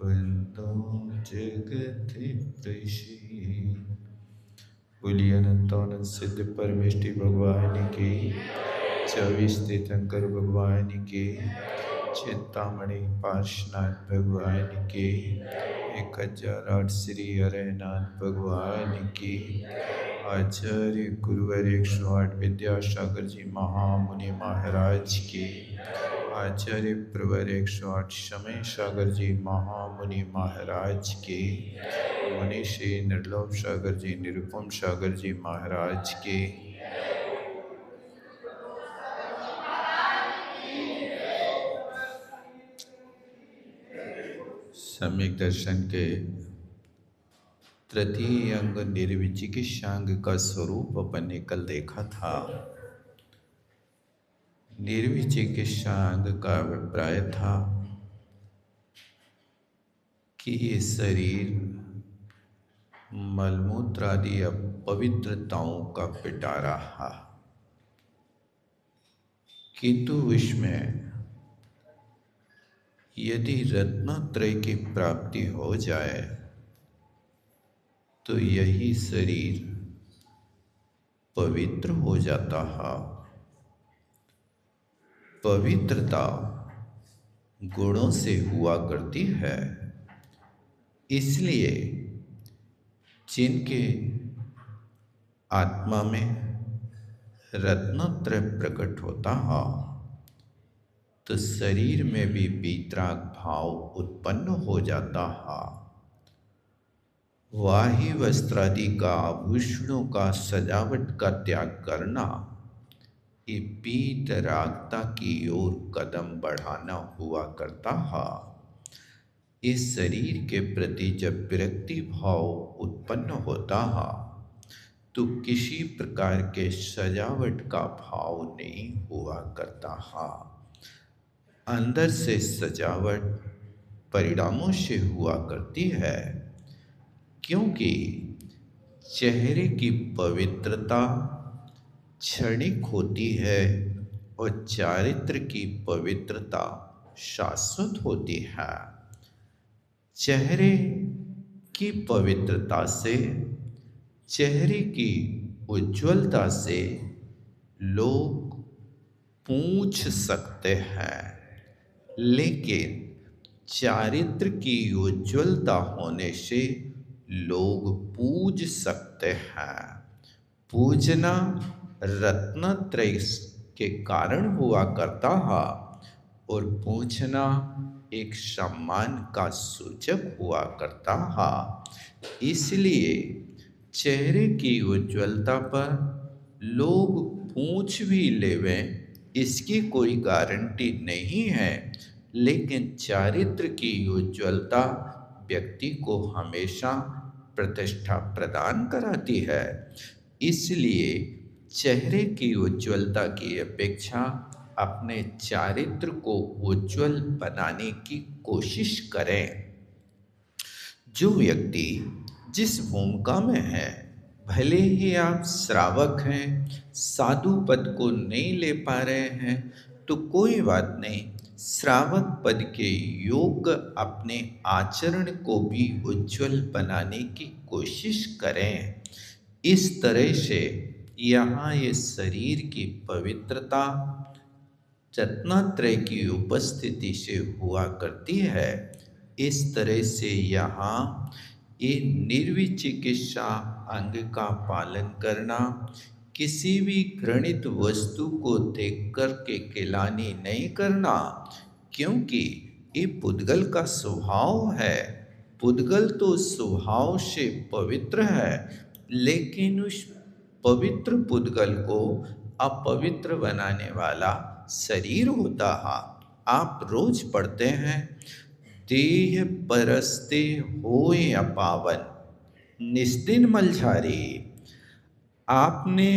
वंदो जगत प्रशी। बोलिए अनंत सिद्ध परमेष्टि भगवान की, 24 तीर्थंकर भगवान की, चिंतामणि पार्श्वनाथ भगवान की, 1008 श्री हरिनाथ भगवान की, आचार्य गुरुवर 108 विद्यासागर जी महामुनि महाराज की, आचार्य प्रवर 108 समय सागर जी महामुनि महाराज की, मुनिषी निर्लोभ सागर जी निरुपम सागर जी महाराज की, सम्यक दर्शन के तृतीय अंग निर्विचिकित्सांग का स्वरूप अपन ने कल देखा था। निर्विचिकित्सांग का अभिप्राय था कि ये शरीर मलमूत्र आदि अपवित्रताओं का पिटारा है, किंतु इसमें यदि रत्नत्रय की प्राप्ति हो जाए तो यही शरीर पवित्र हो जाता है। पवित्रता गुणों से हुआ करती है, इसलिए जिनके आत्मा में रत्नत्रय प्रकट होता है तो शरीर में भी वीतराग भाव उत्पन्न हो जाता है। वाही वस्त्रादि का आभूषणों का सजावट का त्याग करना ये वीतरागता की ओर कदम बढ़ाना हुआ करता है। इस शरीर के प्रति जब विरक्ति भाव उत्पन्न होता है तो किसी प्रकार के सजावट का भाव नहीं हुआ करता है। अंदर से सजावट परिणामों से हुआ करती है, क्योंकि चेहरे की पवित्रता क्षणिक होती है और चारित्र की पवित्रता शाश्वत होती है। चेहरे की पवित्रता से, चेहरे की उज्ज्वलता से लोग पूछ सकते हैं, लेकिन चारित्र की उज्ज्वलता होने से लोग पूज सकते हैं। पूजना रत्नत्रय के कारण हुआ करता है और पूछना एक सम्मान का सूचक हुआ करता है। इसलिए चेहरे की उज्ज्वलता पर लोग पूछ भी लेवें, इसकी कोई गारंटी नहीं है, लेकिन चारित्र की उज्ज्वलता व्यक्ति को हमेशा प्रतिष्ठा प्रदान कराती है। इसलिए चेहरे की उज्ज्वलता की अपेक्षा अपने चारित्र को उज्ज्वल बनाने की कोशिश करें। जो व्यक्ति जिस भूमिका में है, भले ही आप श्रावक हैं, साधु पद को नहीं ले पा रहे हैं तो कोई बात नहीं, श्रावक पद के योग्य अपने आचरण को भी उज्ज्वल बनाने की कोशिश करें। इस तरह से यहाँ ये शरीर की पवित्रता रत्नत्रय की उपस्थिति से हुआ करती है। इस तरह से यहाँ ये निर्विचिकित्सा अंग का पालन करना, किसी भी घृणित वस्तु को देख कर के गिलानी नहीं करना, क्योंकि ये पुद्गल का स्वभाव है। पुद्गल तो स्वभाव से पवित्र है, लेकिन उस पवित्र पुद्गल को अपवित्र बनाने वाला शरीर होता है। आप रोज पढ़ते हैं, देह परस्ते होए अपावन निस्दिन मलझारी। आपने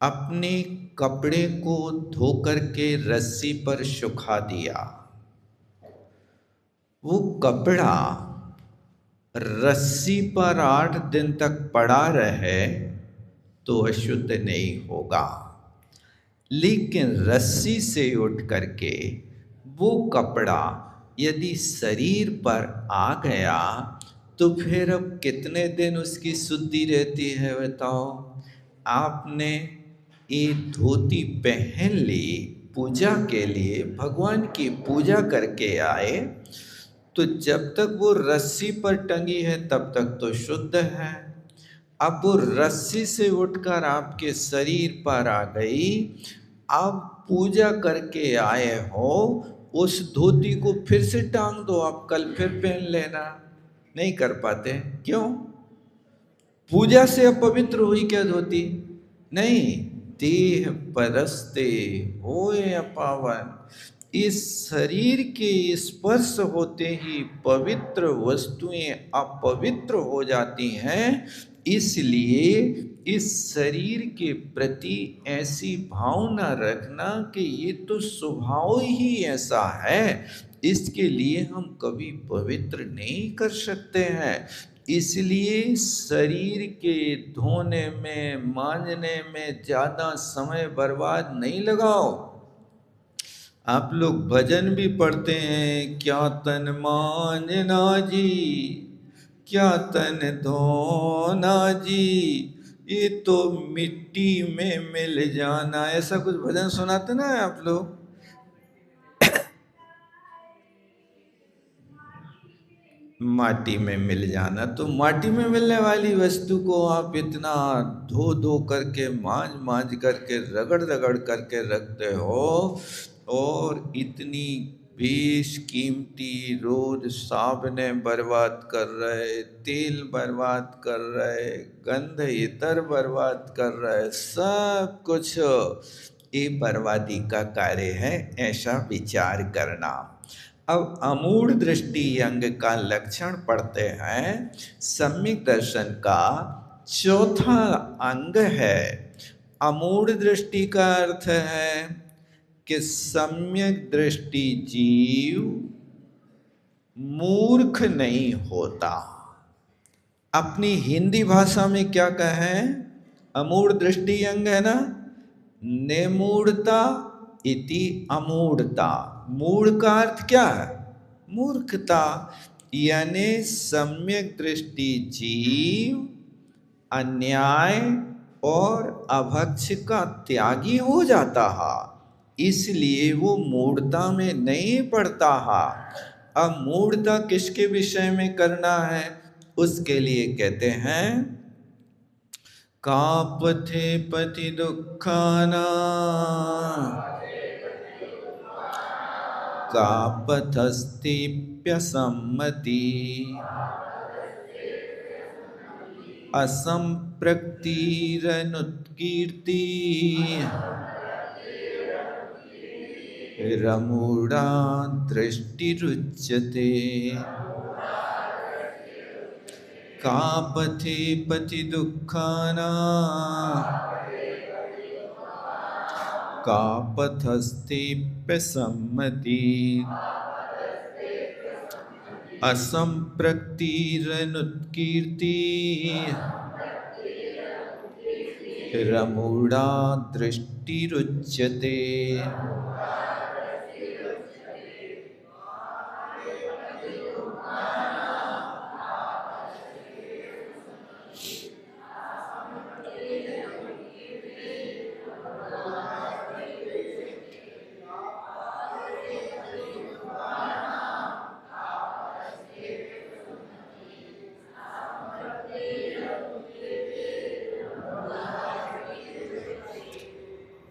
अपने कपड़े को धोकर के रस्सी पर सुखा दिया, वो कपड़ा रस्सी पर 8 दिन तक पड़ा रहे तो अशुद्ध नहीं होगा, लेकिन रस्सी से उठ करके वो कपड़ा यदि शरीर पर आ गया तो फिर अब कितने दिन उसकी शुद्धि रहती है बताओ। आपने ये धोती पहन ली पूजा के लिए, भगवान की पूजा करके आए, तो जब तक वो रस्सी पर टंगी है तब तक तो शुद्ध है। अब वो रस्सी से उठकर आपके शरीर पर आ गई, आप पूजा करके आए हो, उस धोती को फिर से टांग दो, आप कल फिर पहन लेना। नहीं कर पाते, क्यों? पूजा से अपवित्र हुई क्या धोती? नहीं, देह परस्ते होए अपावन। इस शरीर के स्पर्श होते ही पवित्र वस्तुएं अपवित्र हो जाती हैं। इसलिए इस शरीर के प्रति ऐसी भावना रखना कि ये तो स्वभाव ही ऐसा है, इसके लिए हम कभी पवित्र नहीं कर सकते हैं। इसलिए शरीर के धोने में, मांजने में ज़्यादा समय बर्बाद नहीं लगाओ। आप लोग भजन भी पढ़ते हैं, क्या तन मांजना जी, क्या तन धोना जी, ये तो मिट्टी में मिल जाना, ऐसा कुछ भजन सुनाते ना आप लोग। माटी में मिल जाना, तो माटी में मिलने वाली वस्तु को आप इतना धो धो करके, मांज मांज करके, रगड़ रगड़ करके रखते हो, और इतनी बेशकीमती रोज साबुने बर्बाद कर रहे, तेल बर्बाद कर रहे, गंध इतर बर्बाद कर रहे, सब कुछ ये बर्बादी का कार्य है, ऐसा विचार करना। अब अमूढ़ दृष्टि अंग का लक्षण पढ़ते हैं। सम्यक दर्शन का चौथा अंग है। अमूढ़ दृष्टि का अर्थ है कि सम्यक दृष्टि जीव मूर्ख नहीं होता। अपनी हिंदी भाषा में क्या कहें? अमूढ़ दृष्टि अंग है ना, निमूढ़ता इति अमूढ़ता। मूढ़ का अर्थ क्या है? मूर्खता। यानी सम्यक दृष्टि जीव अन्याय और अभक्ष का त्यागी हो जाता है, इसलिए वो मूढ़ता में नहीं पड़ता है। अब मूढ़ता किसके विषय में करना है? उसके लिए कहते हैं, कापथे पति दुखाना, कापथस्तेप्यसम्मति, असंप्रक्तिरनुत्कीर्ति, रमूढ़ा दृष्टिरुच्यते। कापथे पति दुखाना, कापथस्तेप्यसम्मति, असंप्रक्तिरनुत्कीर्ति, रमूढ़ा दृष्टिरुच्यते।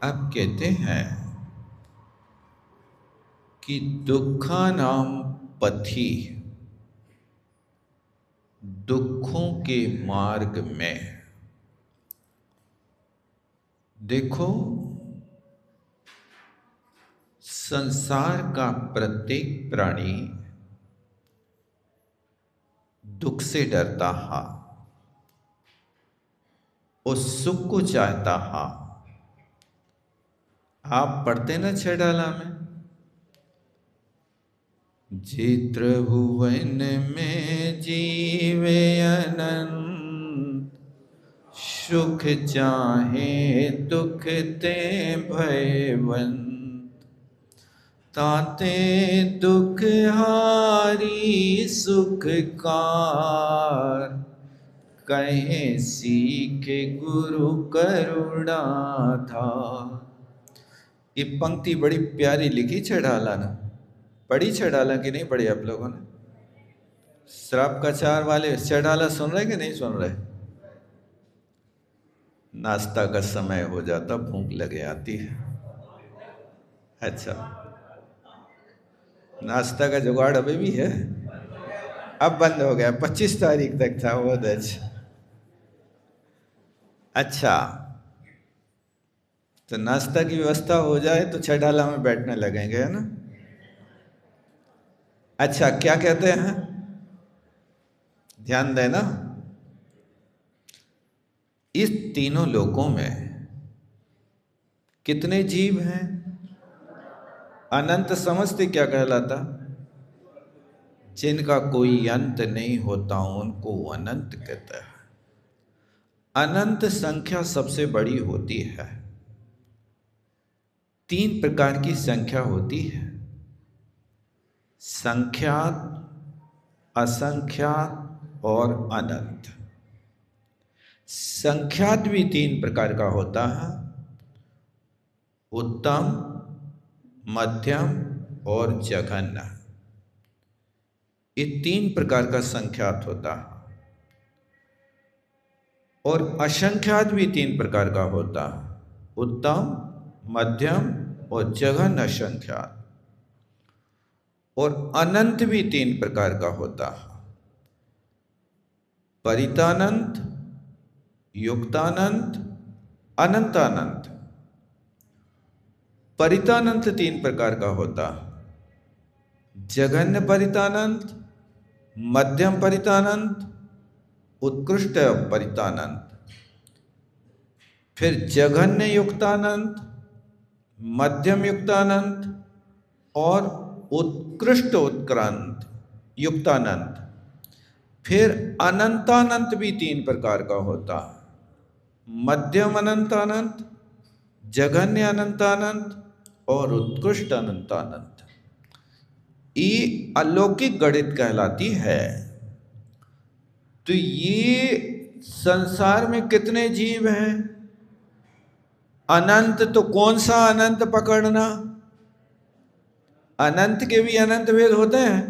अब कहते हैं कि दुखानाम पथि, दुखों के मार्ग में देखो, संसार का प्रत्येक प्राणी दुख से डरता है, उस सुख को चाहता है। आप पढ़ते ना छेड़ाला में, जे भुवन में जीवे अनंत, सुख चाहे दुख ते भयवंत, ताते दुख हारी सुखकार, कहे सीखे गुरु करुणा था। ये पंक्ति बड़ी प्यारी लिखी छड़ाला ने, पढ़ी छड़ाला कि नहीं पढ़ी आप लोगों ने? श्राप का चार वाले छड़ाला सुन रहे कि नहीं सुन रहे? नाश्ता का समय हो जाता, भूख लगे आती है। अच्छा, नाश्ता का जुगाड़ अभी भी है? अब बंद हो गया, 25 तारीख तक था वो दर्ज। अच्छा, तो नाश्ता की व्यवस्था हो जाए तो छड़ाला में बैठने लगेंगे, है ना? अच्छा, क्या कहते हैं, ध्यान देना। इस तीनों लोकों में कितने जीव हैं? अनंत समझते क्या कहलाता? जिनका कोई अंत नहीं होता उनको अनंत कहता है। अनंत संख्या सबसे बड़ी होती है। 3 प्रकार की संख्या होती है, संख्यात, असंख्यात और अनंत। संख्यात भी 3 प्रकार का होता है, उत्तम, मध्यम और जघन्य। ये 3 प्रकार का संख्यात होता है। और असंख्यात भी 3 प्रकार का होता है, उत्तम, मध्यम और जघन्य असंख्यात। और अनंत भी 3 प्रकार का होता है, परितानंत, युक्तानंत, अनंतानंत। परितानंत 3 प्रकार का होता है, जघन्य परितानंत, मध्यम परितानंत, उत्कृष्ट परितानंत। फिर जघन्य युक्तानंत, मध्यम युक्तानंत और उत्कृष्ट उत्क्रांत युक्तानंत। फिर अनंतानंत भी 3 प्रकार का होता है, मध्यम अनंतानंत, जघन्य अनंतानंत और उत्कृष्ट अनंतानंत। ये अलौकिक गणित कहलाती है। तो ये संसार में कितने जीव हैं? अनंत। तो कौन सा अनंत पकड़ना? अनंत के भी अनंत भेद होते हैं।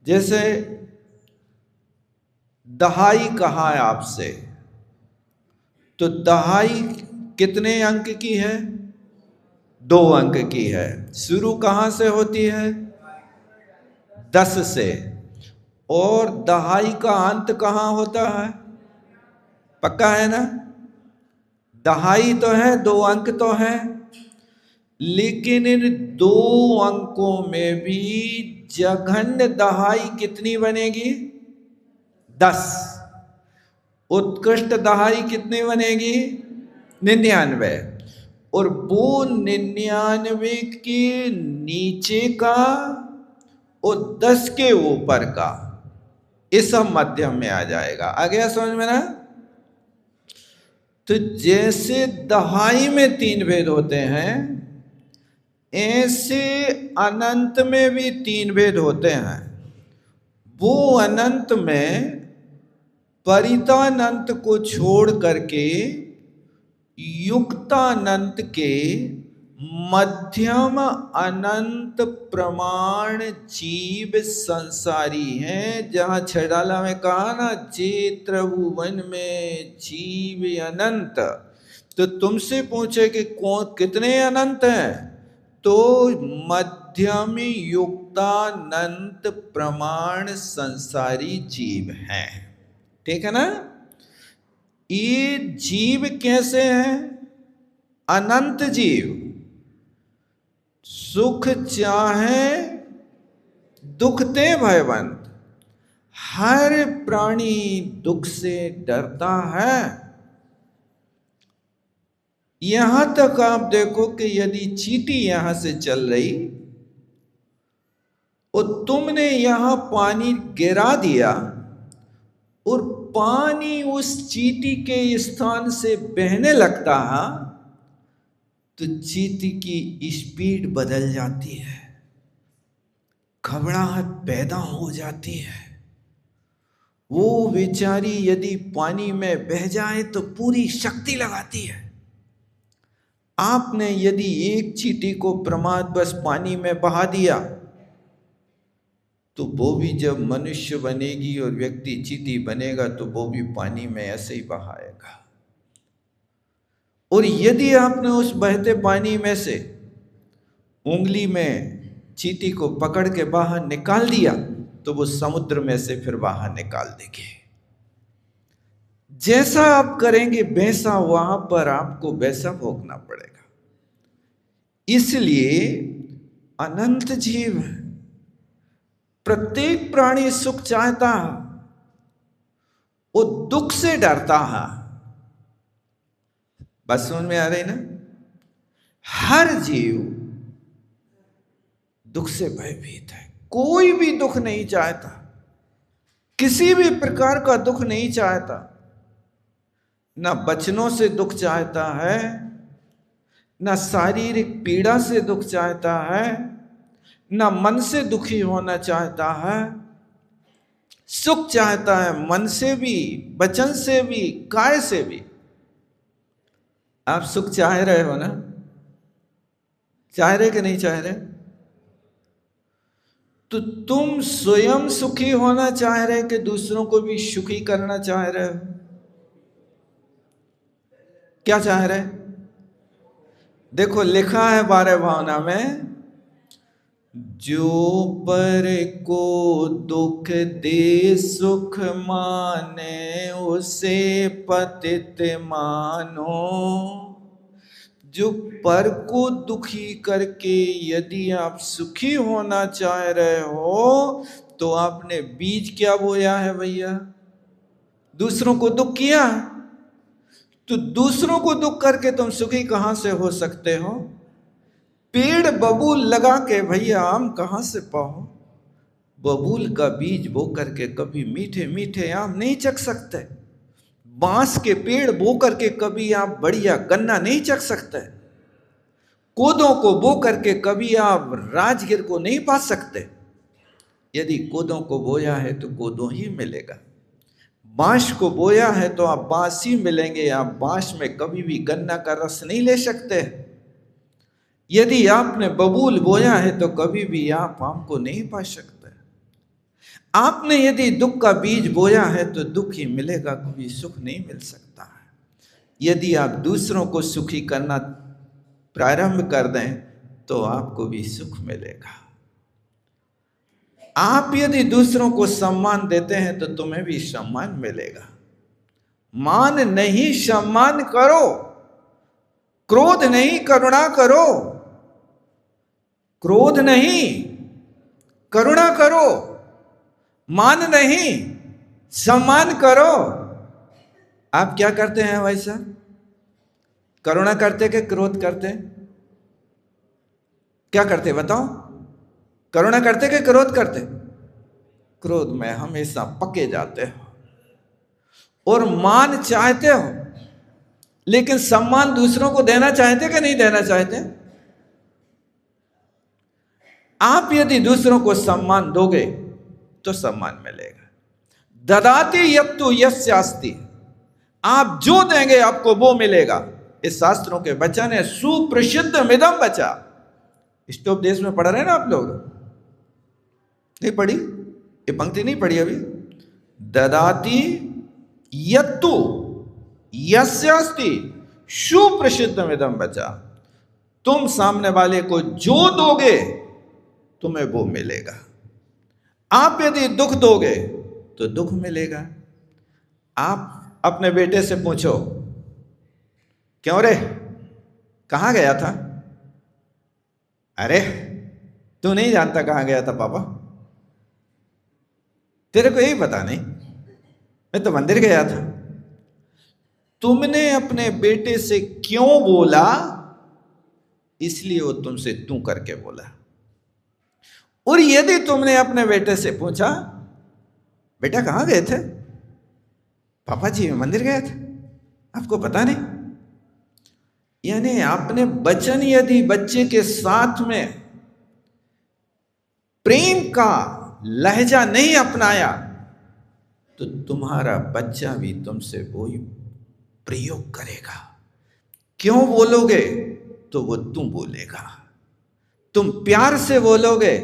जैसे दहाई कहा है आपसे, तो दहाई कितने अंक की है? 2 अंक की है। शुरू कहां से होती है? 10 से। और दहाई का अंत कहां होता है? पक्का है ना? दहाई तो है, 2 अंक तो है, लेकिन इन 2 अंकों में भी जघन्य दहाई कितनी बनेगी? 10। उत्कृष्ट दहाई कितनी बनेगी? 99। और वो 99 के नीचे का और 10 के ऊपर का, इस सब मध्यम में आ जाएगा। आ गया समझ में ना? तो जैसे दहाई में 3 भेद होते हैं, ऐसे अनंत में भी 3 भेद होते हैं। वो अनंत में परितानंत को छोड़ करके युक्तानंत के मध्यम अनंत प्रमाण जीव संसारी हैं। जहां छड़ाला में कहा ना, जे त्रिभुवन में जीव अनंत। तो तुमसे पूछे कि कौन कितने अनंत हैं, तो मध्यम युक्तानंत प्रमाण संसारी जीव हैं। ठीक है ना? ये जीव कैसे हैं? अनंत जीव। सुख चाहे दुख ते भयवंत। हर प्राणी दुख से डरता है। यहां तक आप देखो कि यदि चींटी यहां से चल रही और तुमने यहां पानी गिरा दिया और पानी उस चींटी के स्थान से बहने लगता है, तो चींटी की स्पीड बदल जाती है, घबराहट पैदा हो जाती है। वो बेचारी यदि पानी में बह जाए तो पूरी शक्ति लगाती है। आपने यदि एक चींटी को प्रमादवश पानी में बहा दिया तो वो भी जब मनुष्य बनेगी और व्यक्ति चींटी बनेगा तो वो भी पानी में ऐसे ही बहाएगा। और यदि आपने उस बहते पानी में से उंगली में चींटी को पकड़ के बाहर निकाल दिया तो वो समुद्र में से फिर बाहर निकाल देंगे। जैसा आप करेंगे वैसा वहां पर आपको वैसा भोगना पड़ेगा। इसलिए अनंत जीव, प्रत्येक प्राणी सुख चाहता है, वो दुख से डरता है। बस समझ में आ रही ना? हर जीव दुख से भयभीत है। कोई भी दुख नहीं चाहता, किसी भी प्रकार का दुख नहीं चाहता। ना बचनों से दुख चाहता है, ना शारीरिक पीड़ा से दुख चाहता है, ना मन से दुखी होना चाहता है। सुख चाहता है मन से भी, वचन से भी, काय से भी। आप सुख चाह रहे हो ना? चाह रहे कि नहीं चाह रहे? तो तुम स्वयं सुखी होना चाह रहे कि दूसरों को भी सुखी करना चाह रहे हो? क्या चाह रहे? देखो लिखा है 12 भावना में, जो पर को दुख दे सुख माने उसे पतित मानो। जो पर को दुखी करके यदि आप सुखी होना चाह रहे हो तो आपने बीज क्या बोया है भैया? दूसरों को दुख किया। तो दूसरों को दुख करके तुम सुखी कहां से हो सकते हो? पेड़ बबूल लगा के भैया आम कहां से पाओ? बबूल का बीज बो करके कभी मीठे मीठे आम नहीं चख सकते। बांस के पेड़ बो करके कभी आप बढ़िया गन्ना नहीं चख सकते। कोदों को बो करके कभी आप राजगिर को नहीं पा सकते। यदि कोदों को बोया है तो कोदों ही मिलेगा। बांस को बोया है तो आप बांस ही मिलेंगे। आप बांस में कभी भी गन्ना का रस नहीं ले सकते। यदि आपने बबूल बोया है तो कभी भी आप आम को नहीं पा सकते। आपने यदि दुख का बीज बोया है तो दुख ही मिलेगा, कभी सुख नहीं मिल सकता है। यदि आप दूसरों को सुखी करना प्रारंभ कर दें तो आपको भी सुख मिलेगा। आप यदि दूसरों को सम्मान देते हैं तो तुम्हें भी सम्मान मिलेगा। मान नहीं सम्मान करो, क्रोध नहीं करुणा करो। क्रोध नहीं करुणा करो, मान नहीं सम्मान करो। आप क्या करते हैं भाई साहब? करुणा करते कि क्रोध करते? क्या करते बताओ? करुणा करते कि क्रोध करते? क्रोध में हमेशा पके जाते हो और मान चाहते हो, लेकिन सम्मान दूसरों को देना चाहते कि नहीं देना चाहते? आप यदि दूसरों को सम्मान दोगे तो सम्मान मिलेगा। ददाति यत्तु यस्यास्ति, आप जो देंगे आपको वो मिलेगा। इस शास्त्रों के वचन है, सुप्रसिद्ध मिदम बचा। इष्टोपदेश में पढ़ रहे हैं ना आप लोग? नहीं पढ़ी? ये पंक्ति नहीं पढ़ी अभी? ददाति यत्तु यस्यास्ति सुप्रसिद्ध मिदम बचा। तुम सामने वाले को जो दोगे तुम्हें वो मिलेगा। आप यदि दुख दोगे तो दुख मिलेगा। आप अपने बेटे से पूछो, क्यों रे कहां गया था? अरे तू नहीं जानता कहां गया था पापा? तेरे को यही पता नहीं? मैं तो मंदिर गया था। तुमने अपने बेटे से क्यों बोला? इसलिए वो तुमसे तू करके बोला। और यदि तुमने अपने बेटे से पूछा, बेटा कहां गए थे? पापा जी मंदिर गए थे, आपको पता नहीं? यानी आपने वचन यदि बच्चे के साथ में प्रेम का लहजा नहीं अपनाया तो तुम्हारा बच्चा भी तुमसे वही प्रयोग करेगा। क्यों बोलोगे तो वो तुम बोलेगा, तुम प्यार से बोलोगे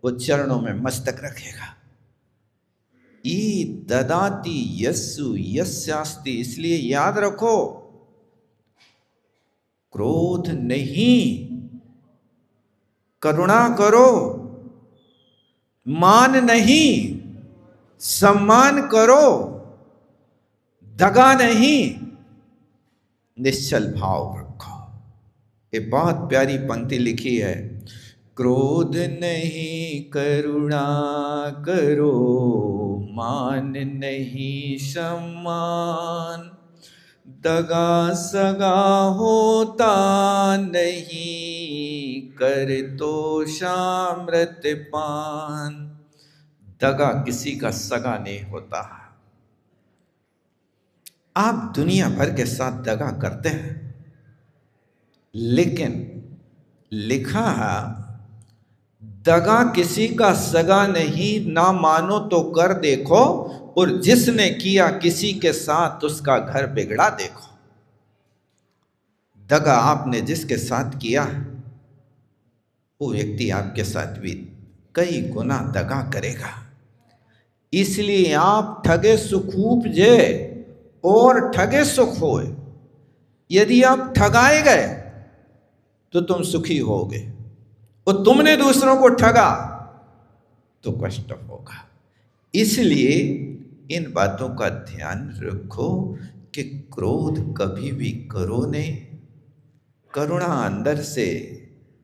वो चरणों में मस्तक रखेगा। ई ददाति यस्सु यस्यास्ति, इसलिए याद रखो क्रोध नहीं, करुणा करो, मान नहीं, सम्मान करो, दगा नहीं, निश्चल भाव रखो। ये बहुत प्यारी पंक्ति लिखी है, क्रोध नहीं करुणा करो, मान नहीं सम्मान, दगा सगा होता नहीं, कर तो शामृत पान। दगा किसी का सगा नहीं होता। आप दुनिया भर के साथ दगा करते हैं, लेकिन लिखा है दगा किसी का सगा नहीं, ना मानो तो कर देखो, और जिसने किया किसी के साथ उसका घर बिगड़ा देखो। दगा आपने जिसके साथ किया वो व्यक्ति आपके साथ भी कई गुना दगा करेगा। इसलिए आप ठगे सुख उपजे और ठगे सुख होए। यदि आप ठगाए गए तो तुम सुखी होगे, और तुमने दूसरों को ठगा तो कष्ट होगा। इसलिए इन बातों का ध्यान रखो कि क्रोध कभी भी करो नहीं, करुणा अंदर से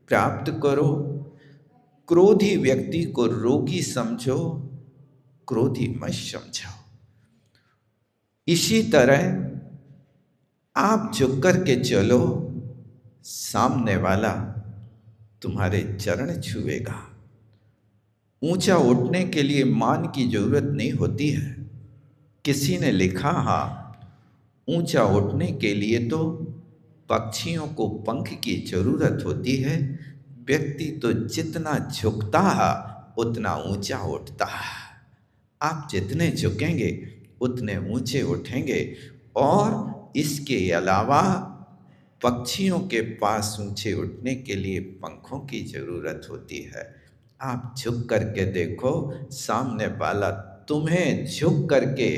प्राप्त करो। क्रोधी व्यक्ति को रोगी समझो, क्रोधी मत समझो। इसी तरह आप झुक कर के चलो, सामने वाला तुम्हारे चरण छुएगा। ऊंचा उठने के लिए मान की जरूरत नहीं होती है। किसी ने लिखा है ऊंचा उठने के लिए तो पक्षियों को पंख की जरूरत होती है, व्यक्ति तो जितना झुकता है उतना ऊंचा उठता है। आप जितने झुकेंगे उतने ऊंचे उठेंगे। और इसके अलावा पक्षियों के पास ऊंचे उठने के लिए पंखों की जरूरत होती है। आप झुक करके देखो, सामने वाला तुम्हें झुक करके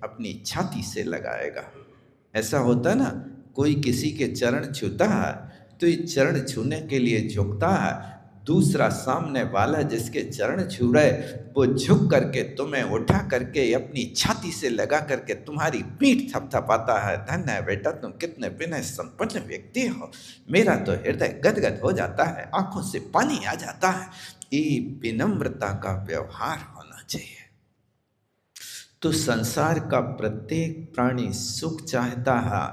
अपनी छाती से लगाएगा। ऐसा होता ना, कोई किसी के चरण छूता है तो ये चरण छूने के लिए झुकता है, दूसरा सामने वाला जिसके चरण छू रहे वो झुक करके तुम्हें उठा करके अपनी छाती से लगा करके तुम्हारी पीठ थपथपाता है। धन्य है बेटा, तुम कितने विनय संपन्न व्यक्ति हो। मेरा तो हृदय गदगद हो जाता है, आंखों से पानी आ जाता है। ये विनम्रता का व्यवहार होना चाहिए। तो संसार का प्रत्येक प्राणी सुख चाहता है,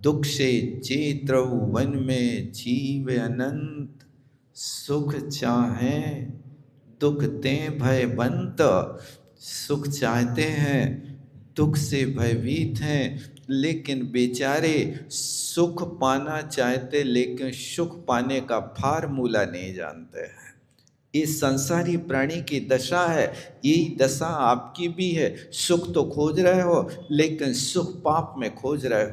दुख से चेत्रऊ वन में जीव अनंत, सुख चाहे दुख ते भयबंत। सुख चाहते हैं, दुख से भयभीत हैं, लेकिन बेचारे सुख पाना चाहते लेकिन सुख पाने का फार्मूला नहीं जानते हैं। इस संसारी प्राणी की दशा है, यही दशा आपकी भी है। सुख तो खोज रहे हो लेकिन सुख पाप में खोज रहे हो।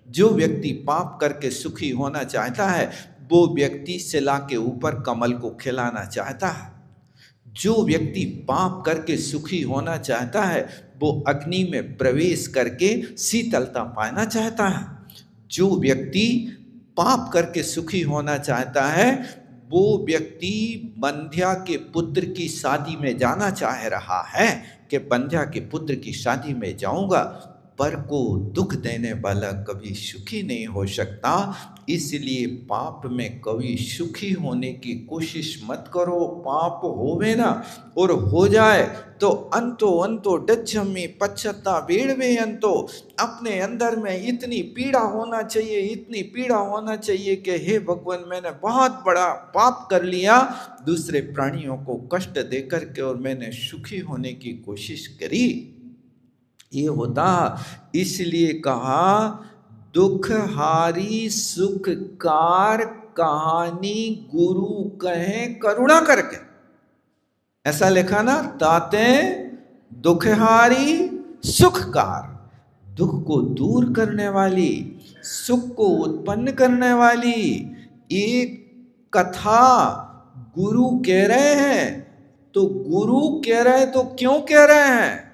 जो व्यक्ति पाप करके सुखी होना चाहता है वो व्यक्ति शिला के ऊपर कमल को खिलाना चाहता है। जो व्यक्ति पाप करके सुखी होना चाहता है वो अग्नि में प्रवेश करके शीतलता पाना चाहता है। जो व्यक्ति पाप करके सुखी होना चाहता है वो व्यक्ति बंध्या के पुत्र की शादी में जाना चाह रहा है कि बंध्या के पुत्र की शादी में जाऊंगा। पर को दुख देने वाला कभी सुखी नहीं हो सकता। इसलिए पाप में कभी सुखी होने की कोशिश मत करो। पाप होवे ना, और हो जाए तो अंतो डच्छमी पश्चत्ता वेड़वे अंतो। अपने अंदर में इतनी पीड़ा होना चाहिए, इतनी पीड़ा होना चाहिए कि हे भगवान, मैंने बहुत बड़ा पाप कर लिया, दूसरे प्राणियों को कष्ट देकर के, और मैंने सुखी होने की कोशिश करी। ये होता, इसलिए कहा दुखहारी सुखकार कहानी गुरु कहें करुणा करके, ऐसा लिखा ना। ताते दुखहारी सुखकार, दुख को दूर करने वाली, सुख को उत्पन्न करने वाली एक कथा गुरु कह रहे हैं। तो गुरु कह रहे हैं तो क्यों कह रहे हैं?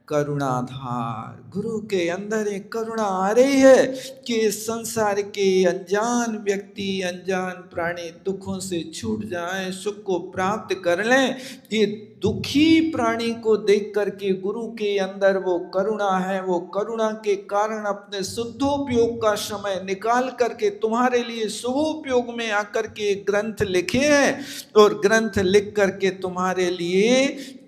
करुणाधार, गुरु के अंदर एक करुणा आ रही है कि संसार के अनजान व्यक्ति, अनजान प्राणी दुखों से छूट जाएं, सुख को प्राप्त कर लें। ये दुखी प्राणी को देख करके गुरु के अंदर वो करुणा है। वो करुणा के कारण अपने शुद्धोपयोग का समय निकाल करके तुम्हारे लिए शुभोपयोग में आकर के ग्रंथ लिखे हैं, और ग्रंथ लिख करके तुम्हारे लिए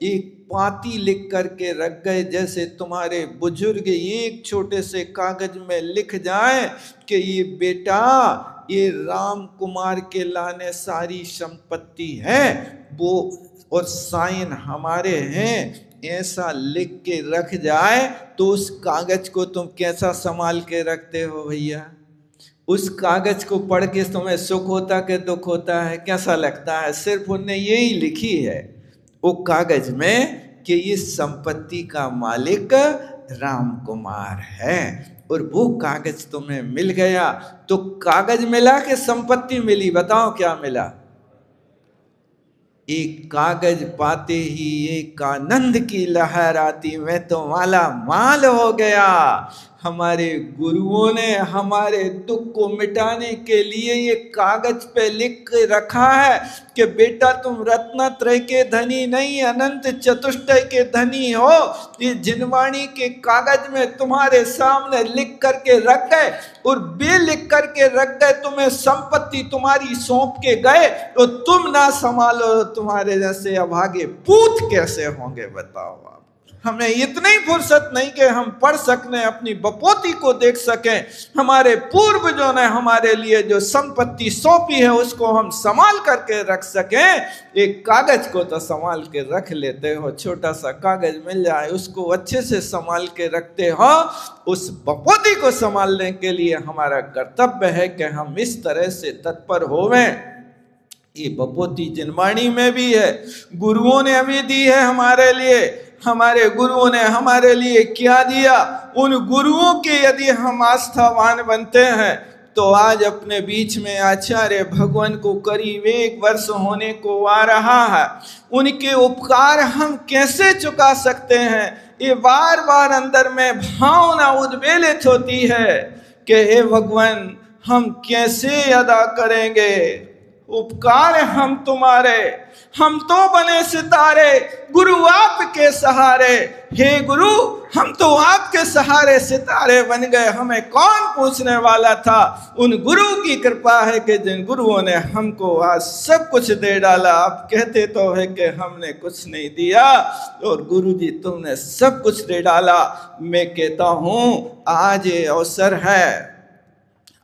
एक पाती लिख करके रख गए। जैसे तुम्हारे बुजुर्ग एक छोटे से कागज में लिख जाए कि ये बेटा, ये राम कुमार के लाने सारी संपत्ति है वो, और साइन हमारे हैं, ऐसा लिख के रख जाए, तो उस कागज को तुम कैसा संभाल के रखते हो भैया? उस कागज को पढ़ के तुम्हें सुख होता कि दुख होता है? कैसा लगता है? सिर्फ उनने यही लिखी है वो कागज में कि ये संपत्ति का मालिक राम कुमार है, और वो कागज तुम्हें मिल गया। तो कागज मिला कि संपत्ति मिली? बताओ क्या मिला? एक कागज पाते ही एक आनंद की लहर आती, मैं तो माला माल हो गया। हमारे गुरुओं ने हमारे दुख को मिटाने के लिए ये कागज पे लिख के रखा है कि बेटा तुम रत्नत्रय के धनी नहीं, अनंत चतुष्टय के धनी हो। ये जिनवाणी के कागज में तुम्हारे सामने लिख करके रख गए, और बे लिख करके रख गए, तुम्हें संपत्ति तुम्हारी सौंप के गए, तो तुम ना संभालो, तुम्हारे जैसे अभागे पूत कैसे होंगे बताओ आप? हमें इतनी फुर्सत नहीं कि हम पढ़ सकें, अपनी बपोती को देख सकें। हमारे पूर्वजों ने हमारे लिए जो संपत्ति सौंपी है उसको हम संभाल करके रख सकें। एक कागज को तो संभाल के रख लेते हो, छोटा सा कागज मिल जाए उसको अच्छे से संभाल के रखते हो। उस बपोती को संभालने के लिए हमारा कर्तव्य है कि हम इस तरह से तत्पर होवें। ये बपोती जिनवाणी में भी है, गुरुओं ने हमें दी है हमारे लिए। हमारे गुरुओं ने हमारे लिए क्या दिया? उन गुरुओं के यदि हम आस्थावान बनते हैं तो आज अपने बीच में आचार्य भगवान को करीब 1 वर्ष होने को आ रहा है। उनके उपकार हम कैसे चुका सकते हैं? ये बार बार अंदर में भावना उद्वेलित होती है कि हे भगवान, हम कैसे अदा करेंगे उपकार हम तुम्हारे? हम तो बने सितारे, गुरु आपके सहारे। हे गुरु, हम तो आपके सहारे सितारे बन गए, हमें कौन पूछने वाला था? उन गुरु की कृपा है कि जिन गुरुओं ने हमको आज सब कुछ दे डाला। आप कहते तो है कि हमने कुछ नहीं दिया, और गुरु जी तुमने सब कुछ दे डाला। मैं कहता हूँ आज ये अवसर है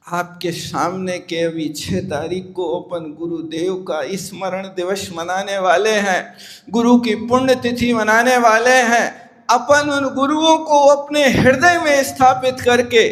आपके सामने के अभी 6 तारीख को अपन गुरुदेव का स्मरण दिवस मनाने वाले हैं, गुरु की पुण्य तिथि मनाने वाले हैं। अपन उन गुरुओं को अपने हृदय में स्थापित करके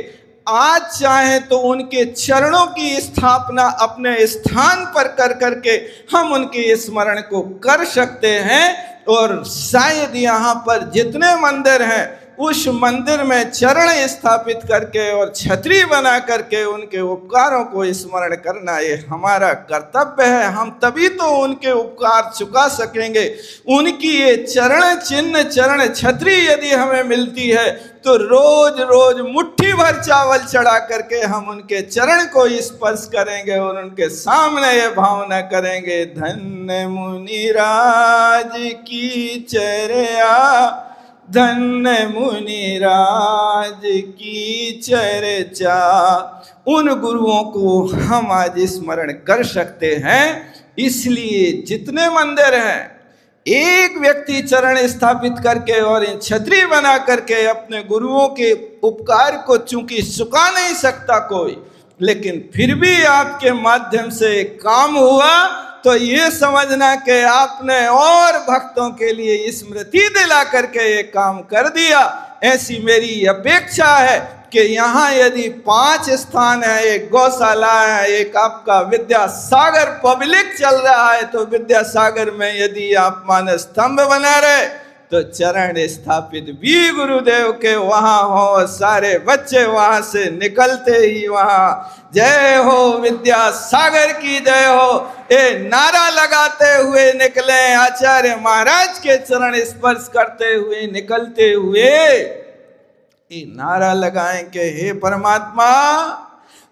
आज चाहे तो उनके चरणों की स्थापना अपने स्थान पर कर करके हम उनके स्मरण को कर सकते हैं। और शायद यहाँ पर जितने मंदिर हैं उस मंदिर में चरण स्थापित करके और छतरी बना करके उनके उपकारों को स्मरण करना ये हमारा कर्तव्य है। हम तभी तो उनके उपकार चुका सकेंगे। उनकी ये चरण चिन्ह, चरण छतरी यदि हमें मिलती है तो रोज रोज मुट्ठी भर चावल चढ़ा करके हम उनके चरण को स्पर्श करेंगे और उनके सामने ये भावना करेंगे, धन्य मुनिराज की चर्या, धन्य मुनिराज की चर्चा। उन गुरुओं को हम आज स्मरण कर सकते हैं। इसलिए जितने मंदिर हैं, एक व्यक्ति चरण स्थापित करके और इन छतरी बना करके अपने गुरुओं के उपकार को चूंकि चुका नहीं सकता कोई, लेकिन फिर भी आपके माध्यम से काम हुआ तो ये समझना कि आपने और भक्तों के लिए स्मृति दिला करके ये काम कर दिया। ऐसी मेरी अपेक्षा है कि यहाँ यदि 5 स्थान है, एक गौशाला है, एक आपका विद्यासागर पब्लिक चल रहा है, तो विद्यासागर में यदि आप मानस स्तंभ बना रहे तो चरण स्थापित भी गुरुदेव के वहां हो, सारे बच्चे वहां से निकलते ही वहां जय हो विद्यासागर की जय हो ये नारा लगाते हुए निकले, आचार्य महाराज के चरण स्पर्श करते हुए निकलते हुए ये नारा लगाएं कि हे परमात्मा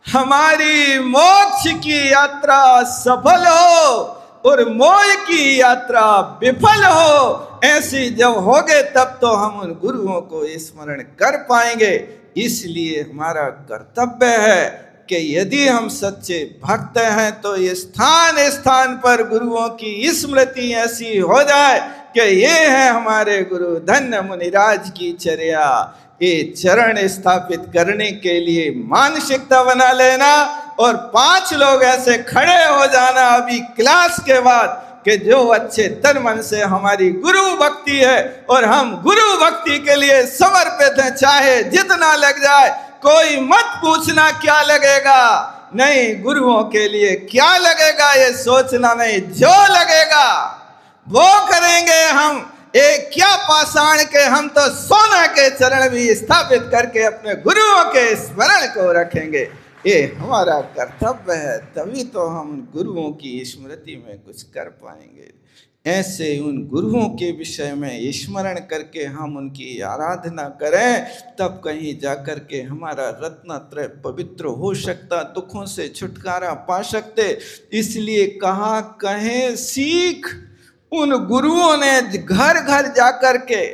हमारी मोक्ष की यात्रा सफल हो और मोह की यात्रा विफल हो। ऐसी जब होगे तब तो हम उन गुरुओं को स्मरण कर पाएंगे। इसलिए हमारा कर्तव्य है कि यदि हम सच्चे भक्त हैं तो ये स्थान स्थान पर गुरुओं की स्मृति ऐसी हो जाए कि ये है हमारे गुरु, धन्य मुनिराज की चर्या। ये चरण स्थापित करने के लिए मानसिकता बना लेना और 5 लोग ऐसे खड़े हो जाना अभी क्लास के बाद कि जो अच्छे तन मन से हमारी गुरु भक्ति है और हम गुरु भक्ति के लिए समर्पित हैं, चाहे जितना लग जाए, कोई मत पूछना क्या लगेगा, नहीं गुरुओं के लिए क्या लगेगा ये सोचना नहीं, जो लगेगा वो करेंगे हम। एक क्या पाषाण के, हम तो सोना के चरण भी स्थापित करके अपने गुरुओं के स्मरण को रखेंगे। ये हमारा कर्तव्य है, तभी तो हम गुरुओं की स्मृति में कुछ कर पाएंगे। ऐसे उन गुरुओं के विषय में स्मरण करके हम उनकी आराधना करें, तब कहीं जाकर के हमारा रत्नत्रय पवित्र हो सकता, दुखों से छुटकारा पा सकते। इसलिए कहा कहें सीख उन गुरुओं ने घर घर जाकर के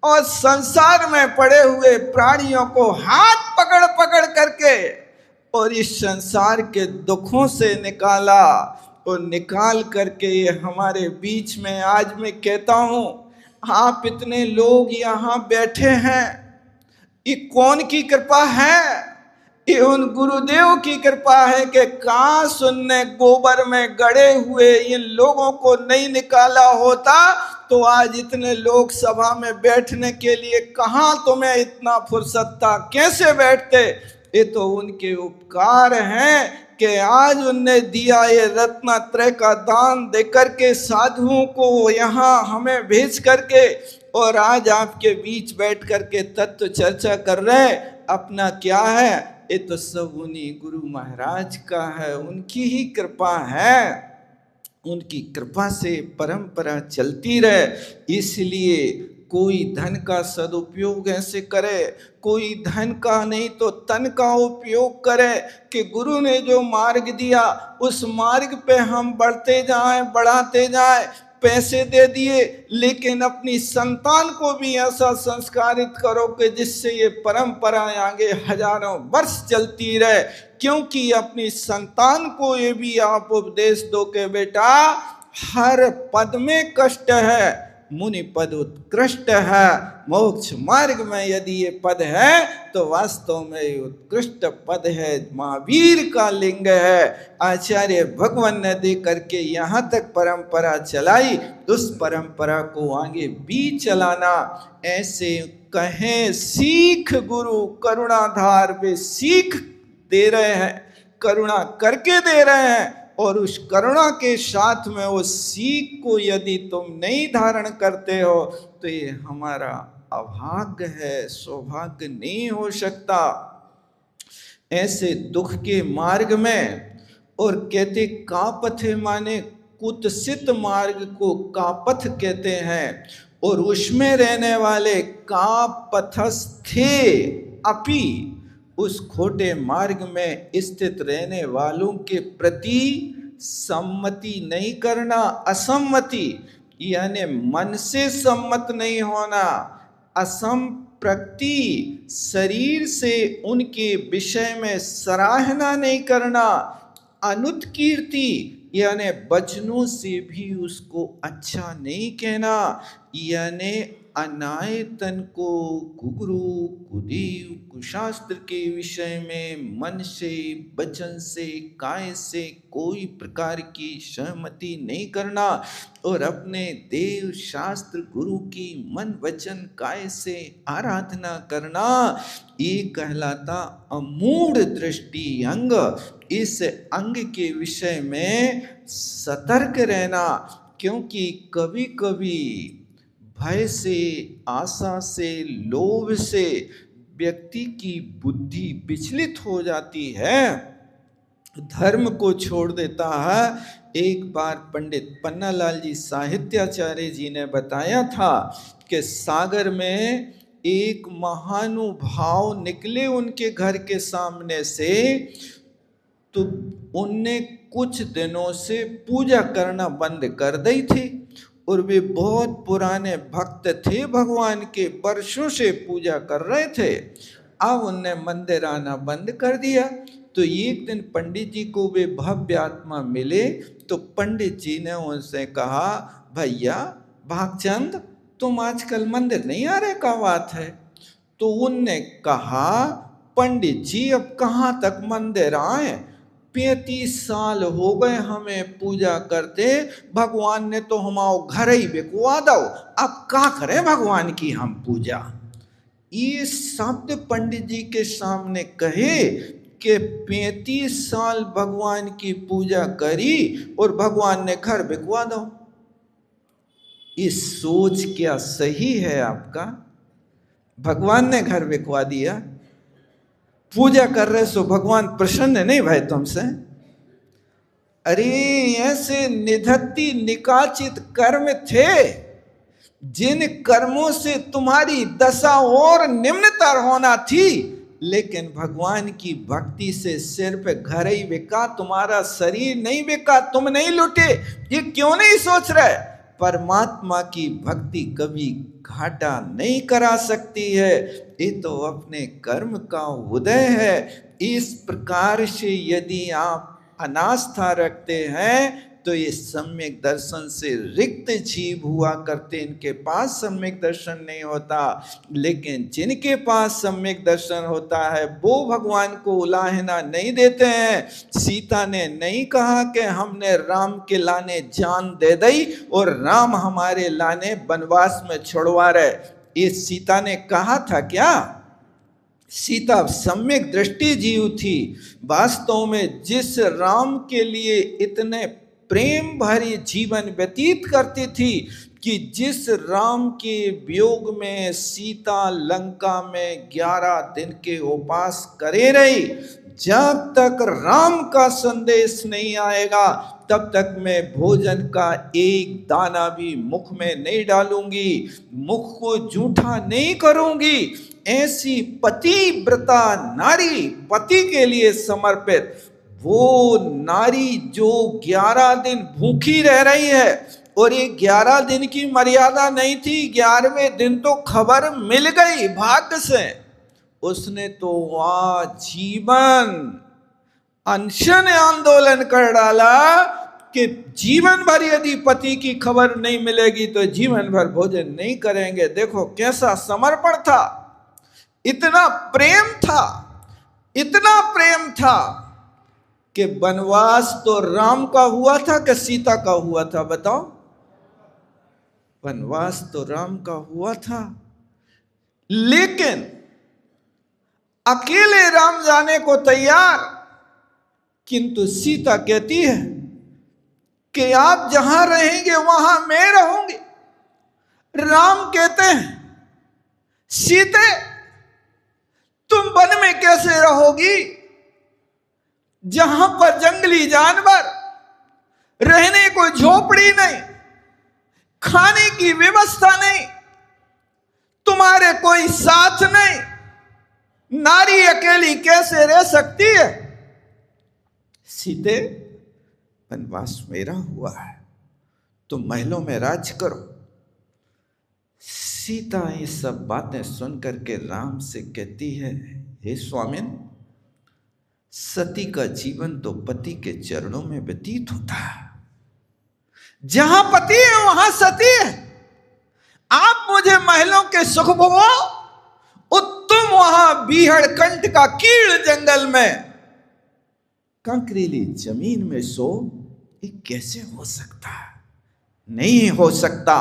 और संसार में पड़े हुए प्राणियों को हाथ पकड़ पकड़ करके और इस संसार के दुखों से निकाला और निकाल करके ये हमारे बीच में आज मैं कहता हूँ, आप इतने लोग यहाँ बैठे हैं, ये कौन की कृपा है? ये उन गुरुदेव की कृपा है कि काश उनने गोबर में गड़े हुए इन लोगों को नहीं निकाला होता तो आज इतने लोग सभा में बैठने के लिए कहाँ तुम्हें इतना फुर्सत था, कैसे बैठते? ये तो उनके उपकार हैं कि आज उनने दिया ये रत्नत्रय का दान देकर के साधुओं को यहाँ हमें भेज करके और आज आपके बीच बैठ करके तत्व चर्चा कर रहे हैं। अपना क्या है, ये तो सब उन्हीं गुरु महाराज का है, उनकी ही कृपा है। उनकी कृपा से परंपरा चलती रहे। इसलिए कोई धन का सदुपयोग ऐसे करे, कोई धन का नहीं तो तन का उपयोग करे कि गुरु ने जो मार्ग दिया उस मार्ग पे हम बढ़ते जाएं, बढ़ाते जाएं। पैसे दे दिए लेकिन अपनी संतान को भी ऐसा संस्कारित करो कि जिससे ये परंपरा आगे हजारों वर्ष चलती रहे। क्योंकि अपनी संतान को ये भी आप उपदेश दो कि बेटा हर पद में कष्ट है, मुनि पद उत्कृष्ट है। मोक्ष मार्ग में यदि ये पद है तो वास्तव में उत्कृष्ट पद है, महावीर का लिंग है। आचार्य भगवान ने दे करके यहाँ तक परंपरा चलाई, उस परंपरा को आगे भी चलाना। ऐसे कहें सीख गुरु करुणाधार, वे सीख दे रहे हैं, करुणा करके दे रहे हैं और उस करुणा के साथ में वो सीख को यदि तुम नहीं धारण करते हो तो ये हमारा अभाग्य है, सौभाग्य नहीं हो सकता। ऐसे दुख के मार्ग में और कहते कापथ माने कुत्सित मार्ग को कापथ कहते हैं और उसमें रहने वाले कापथस्थे अपि उस खोटे मार्ग में स्थित रहने वालों के प्रति सम्मति नहीं करना, असम्मति यानी मन से सम्मत नहीं होना, असंप्रति शरीर से उनके विषय में सराहना नहीं करना, अनुत्कीर्ति यानी वचनों से भी उसको अच्छा नहीं कहना, यानी अनाय तन को कुगुरु कुदीव कुशास्त्र के विषय में मन से, वचन से, काय से कोई प्रकार की सहमति नहीं करना और अपने देव शास्त्र गुरु की मन वचन काय से आराधना करना, ये कहलाता अमूढ़ दृष्टि अंग। इस अंग के विषय में सतर्क रहना, क्योंकि कभी कभी भय से, आशा से, लोभ से व्यक्ति की बुद्धि विचलित हो जाती है, धर्म को छोड़ देता है। एक बार पंडित पन्नालाल जी साहित्याचार्य जी ने बताया था कि सागर में एक महानुभाव निकले उनके घर के सामने से, तो उनने कुछ दिनों से पूजा करना बंद कर दी थी और वे बहुत पुराने भक्त थे, भगवान के वर्षों से पूजा कर रहे थे। अब उनने मंदिर आना बंद कर दिया। तो एक दिन पंडित जी को वे भव्य आत्मा मिले, तो पंडित जी ने उनसे कहा, भैया भागचंद, तुम आजकल मंदिर नहीं आ रहे, क्या बात है? तो उनने कहा, पंडित जी अब कहाँ तक मंदिर आए, 35 साल हो गए हमें पूजा करते, भगवान ने तो हमारो घर ही बिकवा दो, अब क्या करें भगवान की हम पूजा। ये शब्द पंडित जी के सामने कहे कि 35 साल भगवान की पूजा करी और भगवान ने घर बिकवा दो। इस सोच क्या सही है आपका? भगवान ने घर बिकवा दिया, पूजा कर रहे सो भगवान प्रसन्न नहीं भाई तुमसे? अरे ऐसे निधत्ती निकाचित कर्म थे, जिन कर्मों से तुम्हारी दशा और निम्नतर होना थी, लेकिन भगवान की भक्ति से सिर्फ घर ही बिका, तुम्हारा शरीर नहीं बिका, तुम नहीं लुटे। ये क्यों नहीं सोच रहे? परमात्मा की भक्ति कभी घाटा नहीं करा सकती है, ये तो अपने कर्म का उदय है। इस प्रकार से यदि आप अनास्था रखते हैं तो ये सम्यक दर्शन से रिक्त जीव हुआ करते, इनके पास सम्यक दर्शन नहीं होता। लेकिन जिनके पास सम्यक दर्शन होता है वो भगवान को उलाहना नहीं देते हैं। सीता ने नहीं कहा कि हमने राम के लाने जान दे दी और राम हमारे लाने वनवास में छोड़वा रहे, ये सीता ने कहा था क्या? सीता सम्यक दृष्टि जीव थी। वास्तव में जिस राम के लिए इतने प्रेम भरी जीवन व्यतीत करती थी कि जिस राम के वियोग में सीता लंका में 11 दिन के उपवास करे रही, जब तक राम का संदेश नहीं आएगा तब तक मैं भोजन का एक दाना भी मुख में नहीं डालूंगी, मुख को जूठा नहीं करूंगी। ऐसी पतिव्रता नारी, पति के लिए समर्पित वो नारी जो 11 दिन भूखी रह रही है, और ये 11 दिन की मर्यादा नहीं थी, 11वें दिन तो खबर मिल गई भाग्य से, उसने तो वहां जीवन अनशन आंदोलन कर डाला कि जीवन भर यदि पति की खबर नहीं मिलेगी तो जीवन भर भोजन नहीं करेंगे। देखो कैसा समर्पण था, इतना प्रेम था, इतना प्रेम था कि वनवास तो राम का हुआ था कि सीता का हुआ था? बताओ, वनवास तो राम का हुआ था, लेकिन अकेले राम जाने को तैयार, किंतु सीता कहती है कि आप जहां रहेंगे वहां मैं रहूंगी। राम कहते हैं सीते तुम वन में कैसे रहोगी, जहां पर जंगली जानवर, रहने को झोपड़ी नहीं, खाने की व्यवस्था नहीं, तुम्हारे कोई साथ नहीं, नारी अकेली कैसे रह सकती है? सीते वनवास मेरा हुआ है, तुम महलों में राज करो। सीता ये सब बातें सुन करके राम से कहती है, हे स्वामिन, सती का जीवन तो पति के चरणों में व्यतीत होता है, जहां पति है वहां सती है। आप मुझे महलों के सुख भोगो, और तुम वहां बीहड़ कंठ का कीड़ जंगल में कंकरीली जमीन में सो। ये कैसे हो सकता है? नहीं हो सकता।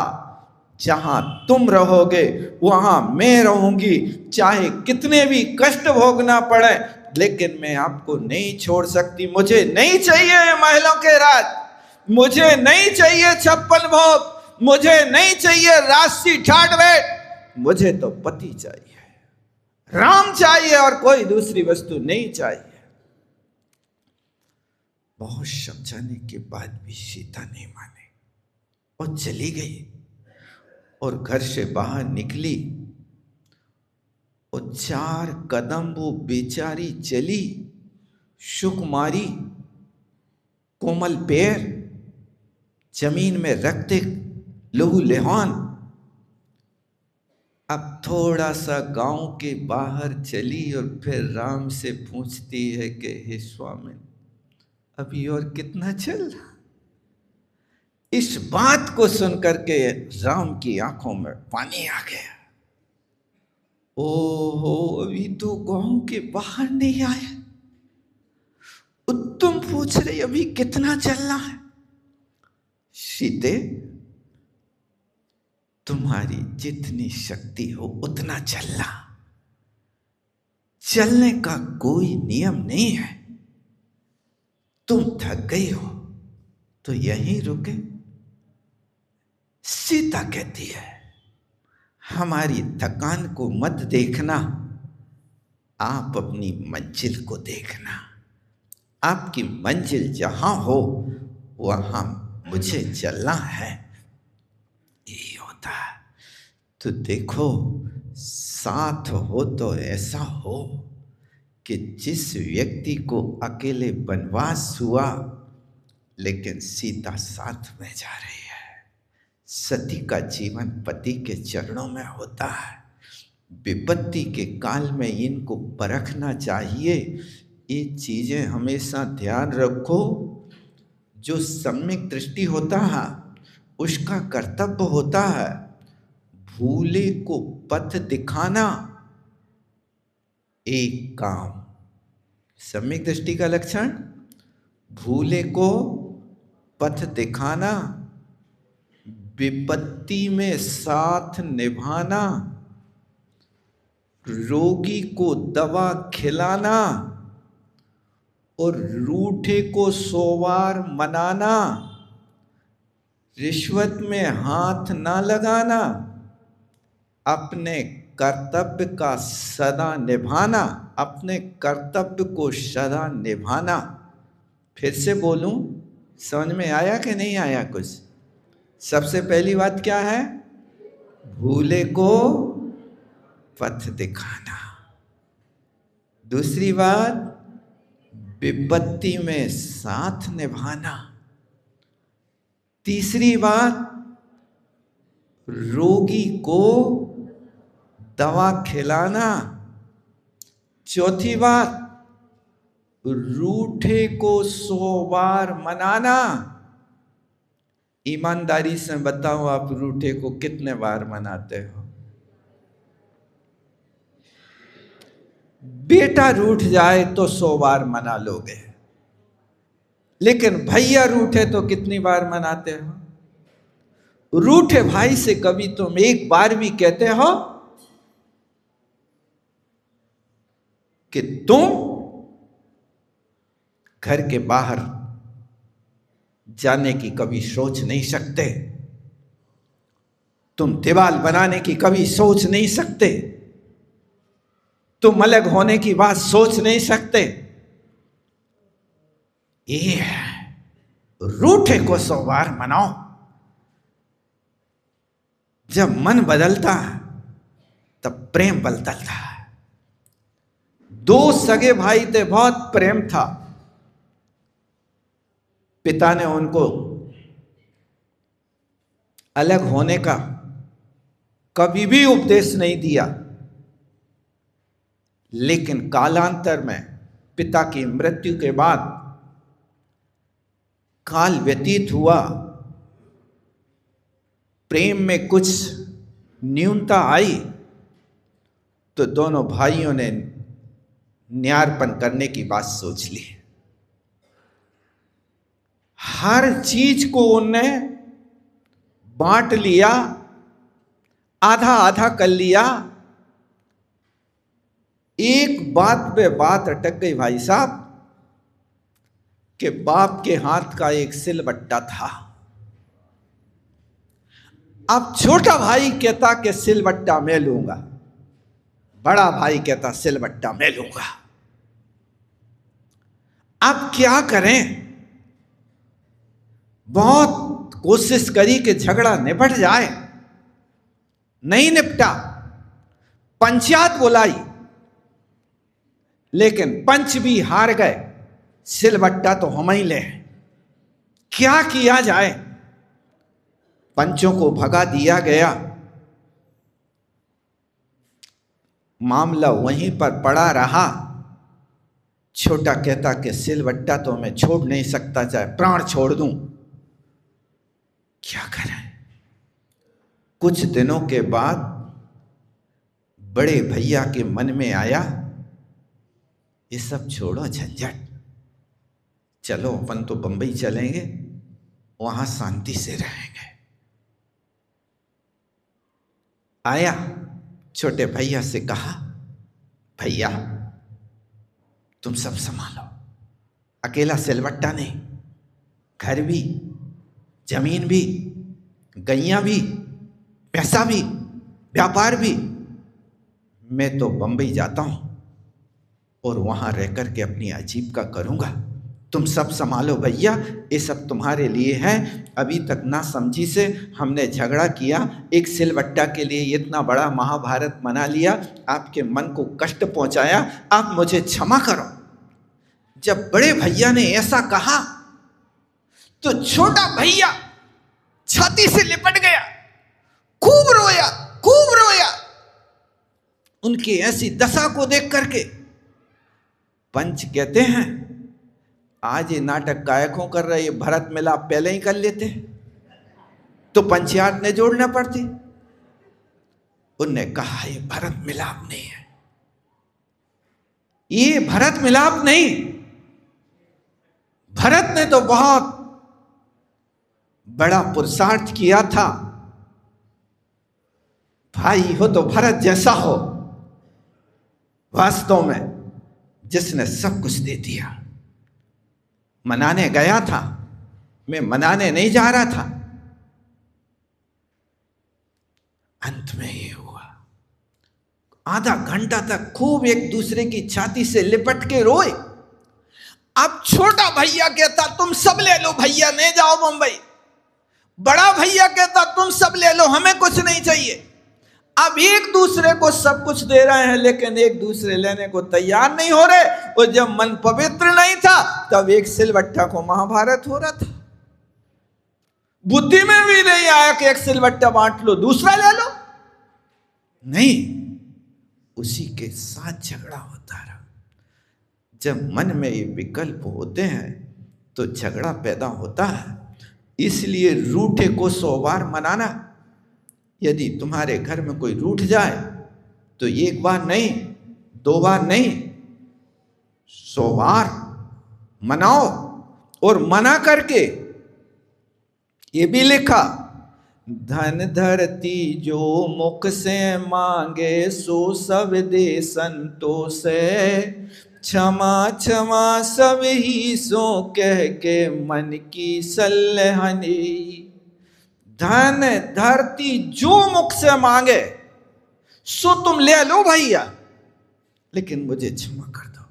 जहां तुम रहोगे वहां मैं रहूंगी, चाहे कितने भी कष्ट भोगना पड़े, लेकिन मैं आपको नहीं छोड़ सकती। मुझे नहीं चाहिए महलों के राज, मुझे नहीं चाहिए 56 भोग, मुझे नहीं चाहिए राशि ठाट बैठ, मुझे तो पति चाहिए, राम चाहिए, और कोई दूसरी वस्तु नहीं चाहिए। बहुत समझाने के बाद भी सीता नहीं मानी और चली गई, और घर से बाहर निकली और 4 कदम वो बेचारी चली, सुकुमारी, कोमल पैर जमीन में रखते लहू लुहान। अब थोड़ा सा गांव के बाहर चली और फिर राम से पूछती है कि हे स्वामी, अभी और कितना चल? इस बात को सुनकर के राम की आंखों में पानी आ गया। ओहो, अभी तो गांव के बाहर नहीं आया, तुम पूछ रहे अभी कितना चलना है? सीते, तुम्हारी जितनी शक्ति हो उतना चलना, चलने का कोई नियम नहीं है। तुम थक गई हो तो यहीं रुके। सीता कहती है, हमारी थकान को मत देखना, आप अपनी मंजिल को देखना। आपकी मंजिल जहां हो वहां मुझे चलना है। यही होता है। तो देखो, साथ हो तो ऐसा हो कि जिस व्यक्ति को अकेले वनवास हुआ, लेकिन सीता साथ में जा रही है। सती का जीवन पति के चरणों में होता है। विपत्ति के काल में इनको परखना चाहिए। ये चीजें हमेशा ध्यान रखो। जो सम्यक दृष्टि होता है उसका कर्तव्य होता है भूले को पथ दिखाना। एक काम, सम्यक दृष्टि का लक्षण भूले को पथ दिखाना, विपत्ति में साथ निभाना, रोगी को दवा खिलाना और रूठे को सोवार मनाना, रिश्वत में हाथ ना लगाना, अपने कर्तव्य का सदा निभाना, अपने कर्तव्य को सदा निभाना। फिर से बोलूं, समझ में आया कि नहीं आया कुछ? सबसे पहली बात क्या है? भूले को पथ दिखाना। दूसरी बात, विपत्ति में साथ निभाना। तीसरी बात, रोगी को दवा खिलाना। चौथी बात, रूठे को 100 बार मनाना। ईमानदारी से बताओ, आप रूठे को कितने बार मनाते हो? बेटा रूठ जाए तो 100 बार मना लोगे, लेकिन भैया रूठे तो कितनी बार मनाते हो? रूठे भाई से कभी तुम एक बार भी कहते हो कि तुम घर के बाहर जाने की कभी सोच नहीं सकते, तुम दीवार बनाने की कभी सोच नहीं सकते, तुम अलग होने की बात सोच नहीं सकते? ये है, रूठे को 100 बार मनाओ। जब मन बदलता है तब प्रेम बदलता है। 2 सगे भाई थे, बहुत प्रेम था। पिता ने उनको अलग होने का कभी भी उपदेश नहीं दिया, लेकिन कालांतर में पिता की मृत्यु के बाद काल व्यतीत हुआ, प्रेम में कुछ न्यूनता आई तो दोनों भाइयों ने न्यारपन करने की बात सोच ली। हर चीज को उनने बांट लिया, आधा आधा कर लिया। एक बात पे बात अटक गई भाई साहब, कि बाप के हाथ का एक सिलबट्टा था। अब छोटा भाई कहता कि सिलबट्टा मैं लूंगा, बड़ा भाई कहता सिलबट्टा मैं लूंगा। अब क्या करें? बहुत कोशिश करी कि झगड़ा निपट जाए, नहीं निपटा। पंचायत बुलाई, लेकिन पंच भी हार गए। सिलबट्टा तो हम ही ले, क्या किया जाए? पंचों को भगा दिया गया। मामला वहीं पर पड़ा रहा। छोटा कहता कि सिलबट्टा तो मैं छोड़ नहीं सकता, चाहे प्राण छोड़ दूं। क्या करें? कुछ दिनों के बाद बड़े भैया के मन में आया, ये सब छोड़ो झंझट, चलो अपन तो बंबई चलेंगे, वहां शांति से रहेंगे। आया, छोटे भैया से कहा, भैया तुम सब संभालो, अकेला सिलबट्टा नहीं, घर भी, जमीन भी, गैया भी, पैसा भी, व्यापार भी। मैं तो बंबई जाता हूं और वहां रह करके अपनी आजीविका करूंगा। तुम सब संभालो भैया, ये सब तुम्हारे लिए है। अभी तक ना समझी से हमने झगड़ा किया, एक सिलबट्टा के लिए इतना बड़ा महाभारत मना लिया, आपके मन को कष्ट पहुंचाया, आप मुझे क्षमा करो। जब बड़े भैया ने ऐसा कहा तो छोटा भैया छाती से लिपट गया, खूब रोया, खूब रोया। उनकी ऐसी दशा को देख करके पंच कहते हैं, आज ये नाटक गायकों कर रहे, भरत मिलाप पहले ही कर लेते तो पंचायत ने जोड़ना पड़ती। उनने कहा ये भरत मिलाप नहीं है, ये भरत मिलाप नहीं। भरत ने तो बहुत बड़ा पुरुषार्थ किया था। भाई हो तो भरत जैसा हो, वास्तव में जिसने सब कुछ दे दिया। मनाने गया था, मैं मनाने नहीं जा रहा था। अंत में ये हुआ, आधा घंटा तक खूब एक दूसरे की छाती से लिपट के रोए। अब छोटा भैया कहता तुम सब ले लो भैया, नहीं जाओ बंबई। बड़ा भैया कहता तुम सब ले लो, हमें कुछ नहीं चाहिए। अब एक दूसरे को सब कुछ दे रहे हैं, लेकिन एक दूसरे लेने को तैयार नहीं हो रहे। और जब मन पवित्र नहीं था, तब एक सिलबट्टा को महाभारत हो रहा था। बुद्धि में भी नहीं आया कि एक सिलबट्टा बांट लो, दूसरा ले लो। नहीं, उसी के साथ झगड़ा होता रहा। जब मन में ये विकल्प होते हैं तो झगड़ा पैदा होता है। इसलिए रूठे को 100 बार मनाना। यदि तुम्हारे घर में कोई रूठ जाए तो एक बार नहीं, 2 बार नहीं, 100 बार मनाओ। और मना करके ये भी लिखा, धन धरती जो मुख से मांगे, सो सब दे संतोष। क्षमा क्षमा सब ही सो कह के, मन की सलहनी। धन धरती जो मुख से मांगे सो तुम ले लो भैया, लेकिन मुझे क्षमा कर दो,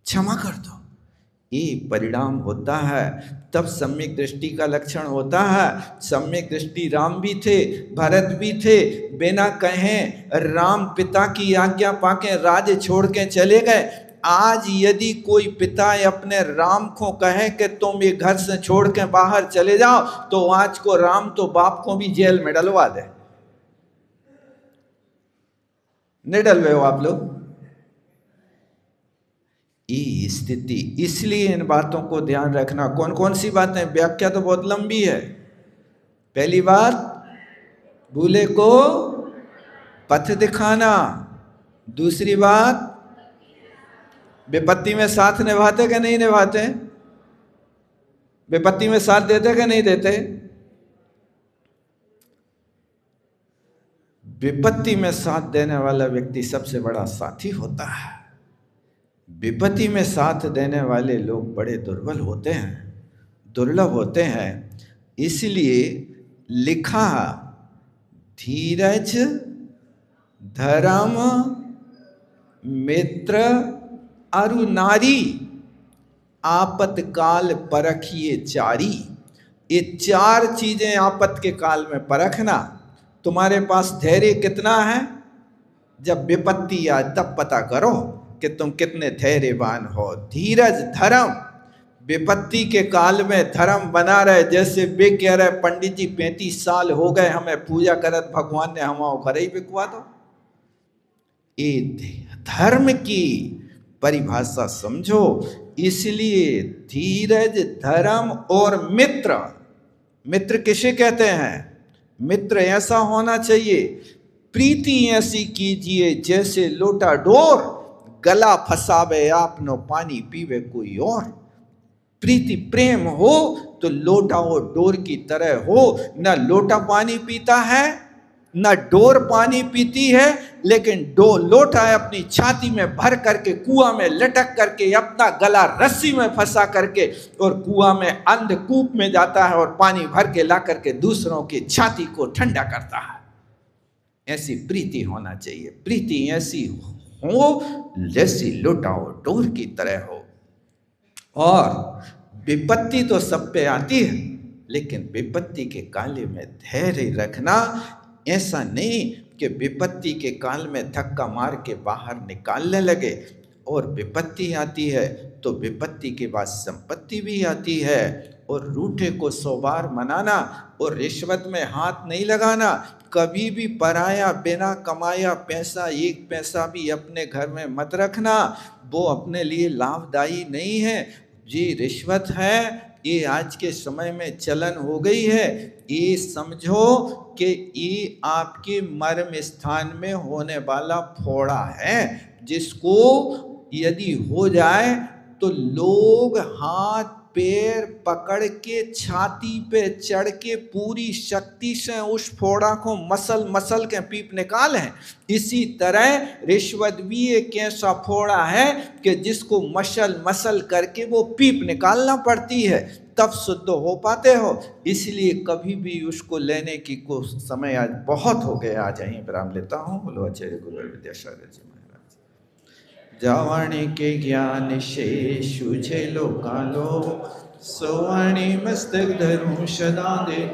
क्षमा कर दो। ये परिणाम होता है, तब सम्यक दृष्टि का लक्षण होता है। सम्यक दृष्टि राम भी थे, भरत भी थे। बिना कहें राम पिता की आज्ञा पाके राज्य छोड़ के चले गए। आज यदि कोई पिता अपने राम को कहे कि तुम ये घर से छोड़ के बाहर चले जाओ, तो आज को राम तो बाप को भी जेल में डलवा दे। नहीं डलवे हो आप लोग? ये स्थिति, इसलिए इन बातों को ध्यान रखना। कौन कौन सी बातें? व्याख्या तो बहुत लंबी है। पहली बात, भूले को पथ दिखाना। दूसरी बात, विपत्ति में साथ निभाते कि नहीं निभाते? विपत्ति में साथ देते कि नहीं देते? विपत्ति में साथ देने वाला व्यक्ति सबसे बड़ा साथी होता है। विपत्ति में साथ देने वाले लोग बड़े दुर्बल होते हैं, दुर्लभ होते हैं। इसलिए लिखा, धीरज, धर्म, मित्र अरु नारी, आपतकाल परखिए चारी। ये चार चीजें आपत के काल में परखना। तुम्हारे पास धैर्य कितना है? जब विपत्ति आए तब पता करो कि तुम कितने धैर्यवान हो। धीरज, धर्म, विपत्ति के काल में धर्म बना रहे। जैसे वे कह रहे, पंडित जी 35 साल हो गए हमें पूजा करत, भगवान ने हमारा घर ही बिकवा दो। ये धर्म की परिभाषा समझो। इसलिए धीरज, धर्म और मित्र। मित्र किसे कहते हैं? मित्र ऐसा होना चाहिए, प्रीति ऐसी कीजिए जैसे लोटा डोर, गला फसावे आपनो पानी पीवे कोई और। प्रीति प्रेम हो तो लोटा और डोर की तरह हो। न लोटा पानी पीता है न डोर पानी पीती है, लेकिन लोटा है अपनी छाती में भर करके कुआं में लटक करके अपना गला रस्सी में फंसा करके और कुआं में अंधकूप में जाता है और पानी भर के ला करके दूसरों की छाती को ठंडा करता है। ऐसी प्रीति होना चाहिए। प्रीति ऐसी हो जैसी लोटा और डोर की तरह हो। और विपत्ति तो सब पे आती है, लेकिन विपत्ति के काल में धैर्य रखना। ऐसा नहीं कि विपत्ति के काल में धक्का मार के बाहर निकालने लगे। और विपत्ति आती है तो विपत्ति के बाद संपत्ति भी आती है। और रूठे को 100 बार मनाना और रिश्वत में हाथ नहीं लगाना। कभी भी पराया बिना कमाया पैसा, एक पैसा भी अपने घर में मत रखना। वो अपने लिए लाभदायी नहीं है। जी रिश्वत है, ये आज के समय में चलन हो गई है। ये समझो कि ये आपके मर्म स्थान में होने वाला फोड़ा है, जिसको यदि हो जाए तो लोग हाथ पैर पकड़ के छाती पे चढ़ के पूरी शक्ति से उस फोड़ा को मसल मसल के पीप निकाल है। इसी तरह रिश्वत भी एक ऐसा फोड़ा है कि जिसको मसल मसल करके वो पीप निकालना पड़ती है, तब शुद्ध हो पाते हो। इसलिए कभी भी उसको लेने की को समय आज बहुत हो गया। आज यहीं विराम लेता हूँ। बोलो आचार्य गुरु विद्यासागर जी महाराज। जावाणी के ज्ञान से सूझे लोकालो, सोवाणी मस्तक धरूं सदा दे।